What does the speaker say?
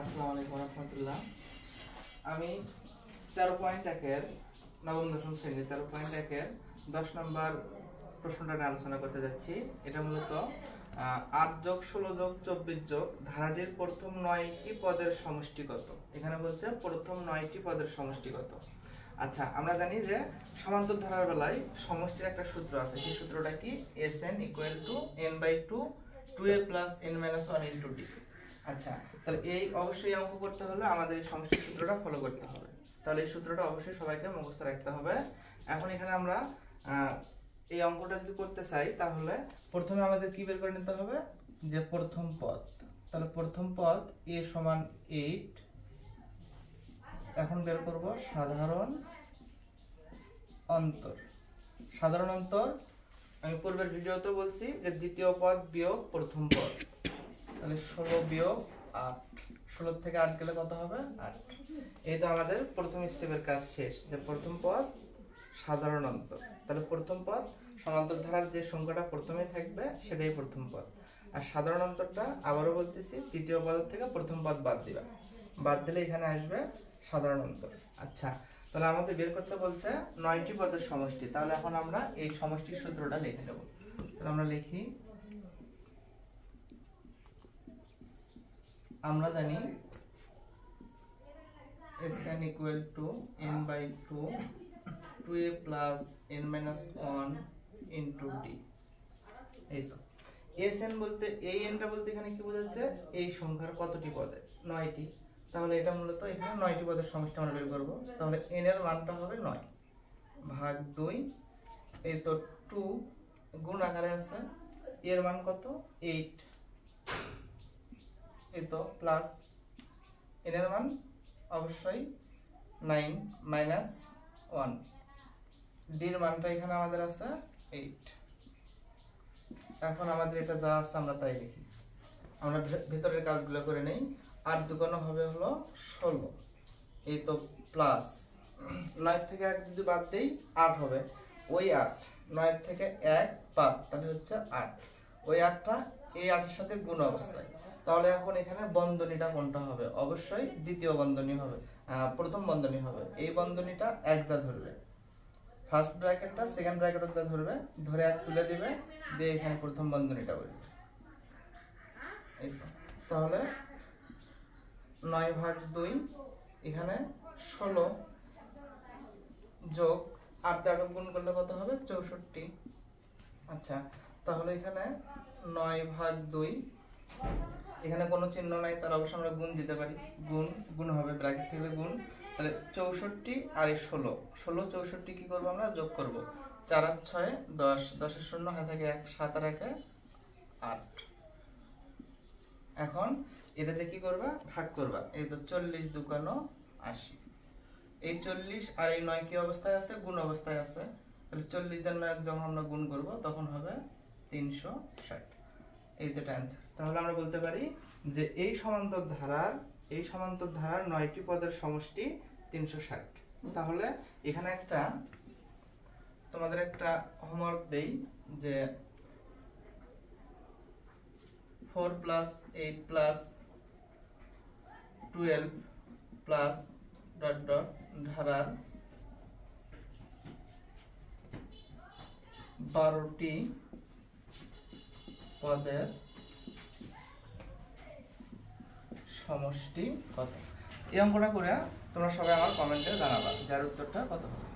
আসসালামু আলাইকুম রহমতুল্লাহ। আমি 13.1-এর নবম দশম শ্রেণী 13.1-এর 10 নম্বর প্রশ্নটা নিয়ে আলোচনা করতে যাচ্ছি। এটা মূলত 8 যোগ 16 যোগ 24 যোগ ধারাটির প্রথম 9টি পদের সমষ্টি কত। এখানে বলছে প্রথম 9টি পদের সমষ্টি কত। আচ্ছা, আমরা জানি যে সমান্তর ধারার বেলায় সমষ্টির একটা সূত্র আছে। সেই সূত্রটা কি? Sn = n/2 2a + n-1 * d। আচ্ছা, তাহলে এই অবশ্যই অঙ্ক করতে হলে আমাদের এই সমষ্টির সূত্রটা ফলো করতে হবে। তাহলে এই সূত্রটা অবশ্যই সবাইকে মুখস্থ রাখতে হবে। এখন এখানে আমরা এই অঙ্কটা যদি করতে চাই তাহলে প্রথমে আমাদের কি বের করে নিতে হবে? যে প্রথম পদ। তাহলে প্রথম পদ a = 8। এখন বের করব সাধারণ অন্তর। সাধারণ অন্তর আমি পূর্বের ভিডিওতে বলছি যে দ্বিতীয় পদ বিয়োগ প্রথম পদ। তাহলে 16 বিয়োগ 8, 16 থেকে 8 গেলে কত হবে? 8। এই তো আমাদের প্রথম স্টেপের কাজ শেষ। যে প্রথম পদ সাধারণ অন্তর। তাহলে প্রথম পদ সমান্তর ধারার যে সংখ্যাটা প্রথমে থাকবে সেটাই প্রথম পদ। আর সাধারণ অন্তরটা আবারও বলতেছি, তৃতীয় পদ থেকে প্রথম পদ বাদ দিবা। বাদ দিলে এখানে আসবে সাধারণ অন্তর। আচ্ছা, তাহলে আমাদের বের করতে বলছে 9টি পদের সমষ্টি। তাহলে এখন আমরা এই সমষ্টির সূত্রটা লিখে নেব। তাহলে আমরা লিখি, আমরা জানি Sn = n/2 2a + n-1 * d। এই তো Sn বলতে এই nটা বলতে এখানে কি বোঝাচ্ছে? এই সংখ্যার কতটি পদে? 9টি। তাহলে এটা মূলত এখানে 9টি পদের সমষ্টি আমরা বের করব। তাহলে n এর মানটা হবে 9 ভাগ 2। এই তো 2 গুণ আকারে আছে, এর মান কত? 8। এই তো প্লাস n এর মান অবশ্যই 9 - 1। d এর মানটা এখানে আমাদের আছে 8। এখন আমাদের এটা যা আছে আমরা তাই লিখি। আমরা ভিতরের কাজগুলো করে নেই। 8 দুগুণ হবে হলো 16। এই তো প্লাস 9 থেকে 1 যদি বাদ দেই 8 হবে। ওই 8 9 থেকে 1 বাদ, তাহলে হচ্ছে 8। ওই 8টা এই 8 এর সাথে গুণ অবস্থায়। তাহলে এখন এখানে বন্ধনীটা কোনটা হবে? অবশ্যই দ্বিতীয় বন্ধনী হবে, প্রথম বন্ধনী হবে। এই বন্ধনীটা এক যা ধরবে, ফার্স্ট ব্র্যাকেটটা সেকেন্ড ব্র্যাকেটে যা ধরবে, ধরে এক তুলে দিবে, দিয়ে এখানে প্রথম বন্ধনীটা বলবে। এই তো তাহলে 9 ভাগ 2 এখানে 16 যোগ 8 দ্বারা গুণ করলে কত হবে? 64। আচ্ছা, তাহলে এখানে 9 ভাগ 2, এখানে কোনো চিহ্ন নাই, তার অবশ্যই আমরা গুণ দিতে পারি। গুণ হবে, ব্র্যাকেট থেকে গুণ। তাহলে 64 আর 16 64 কি করব? আমরা যোগ করব। 4 আর 6 10, 10 এর 0 হাতে থাকে 1, 7 আর 1 8। এখন এটাতে কি করবা? ভাগ করবা। এই তো 40 দুগুণ 80। এই 40 আর এই 9 কি অবস্থায় আছে? গুণ অবস্থায় আছে। তাহলে 40 এর 9 যখন আমরা গুণ করব তখন হবে 360। এই তো অ্যানসার। তাহলে আমরা বলতে পারি যে এই সমান্তর ধারার 9টি পদের সমষ্টি 360। তাহলে এখানে তোমাদের একটা হোমওয়ার্ক দেই যে 4 + 8 + 12 + ধারার 12টি পদের সমষ্টি কত। এই অঙ্কটা করে তোমরা সবাই আমার কমেন্টে জানাবা যার উত্তরটা কত হবে।